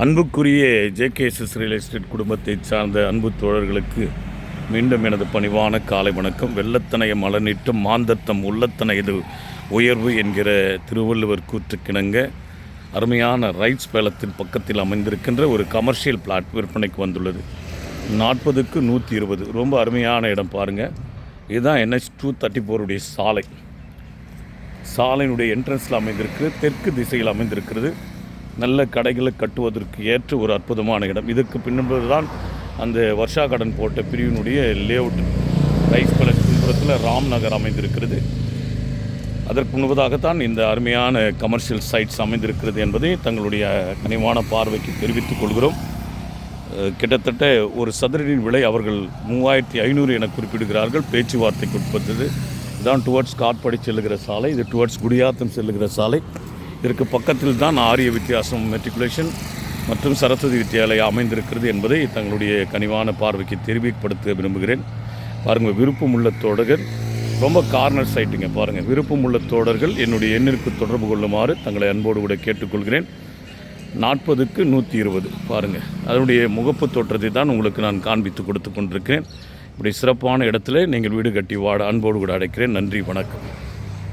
அன்புக்குரிய ஜேகேஎஸ்எஸ் real estate குடும்பத்தை சார்ந்த அன்பு தோழர்களுக்கு மீண்டும் எனது பணிவான காலை வணக்கம். வெள்ளத்தனைய மலனிட்டும் மாந்தத்தம் உள்ளத்தனையது உயர்வு என்கிற திருவள்ளுவர் கூற்றுக்கிணங்க அருமையான ரைட்ஸ் பேலத்தின் பக்கத்தில் அமைந்திருக்கின்ற ஒரு கமர்ஷியல் பிளாட் விற்பனைக்கு வந்துள்ளது. 40க்கு 120, ரொம்ப அருமையான இடம் பாருங்கள். இதுதான் NH 234 சாலை. சாலையினுடைய என்ட்ரன்ஸில் அமைந்திருக்கிறது, தெற்கு திசையில் அமைந்திருக்கிறது. நல்ல கடைகளை கட்டுவதற்கு ஏற்ற ஒரு அற்புதமான இடம். இதுக்கு பின்பு தான் அந்த வர்ஷா கார்டன் போட்ட பிரிவினுடைய லேஅவுட் ரைஸ் பேலஸ் பின்புறத்தில் ராம் நகர் அமைந்திருக்கிறது. அதற்கு முன்பதாகத்தான் இந்த அருமையான கமர்ஷியல் சைட்ஸ் அமைந்திருக்கிறது என்பதை தங்களுடைய கனிவான பார்வைக்கு தெரிவித்துக் கொள்கிறோம். கிட்டத்தட்ட ஒரு சதுரடியின் விலை அவர்கள் 3500 என குறிப்பிடுகிறார்கள். பேச்சுவார்த்தைக்கு உட்பட்டது. இதுதான் டுவர்ட்ஸ் காட்பாடி செல்லுகிற சாலை, இது டுவர்ட்ஸ் குடியாத்தம் செல்லுகிற சாலை. இதற்கு பக்கத்தில் தான் ஆரிய வித்தியாசம் மெட்ரிகுலேஷன் மற்றும் சரஸ்வதி வித்யாலயா அமைந்திருக்கிறது என்பதை தங்களுடைய கனிவான பார்வைக்கு தெரிவிப்படுத்த விரும்புகிறேன். பாருங்கள், விருப்பமுள்ள தோழர்கள், ரொம்ப கார்னர் சைட்டுங்க பாருங்கள். விருப்பமுள்ள தோழர்கள் என்னுடைய எண்ணிற்கு தொடர்பு கொள்ளுமாறு தங்களை அன்போடு கூட கேட்டுக்கொள்கிறேன். 40க்கு 120 பாருங்கள். அதனுடைய முகப்பு தோற்றத்தை தான் உங்களுக்கு நான் காண்பித்து கொடுத்து கொண்டிருக்கிறேன். இப்படி சிறப்பான இடத்துல நீங்கள் வீடு கட்டி வாட அன்போடு கூட அடைக்கிறேன். நன்றி, வணக்கம்.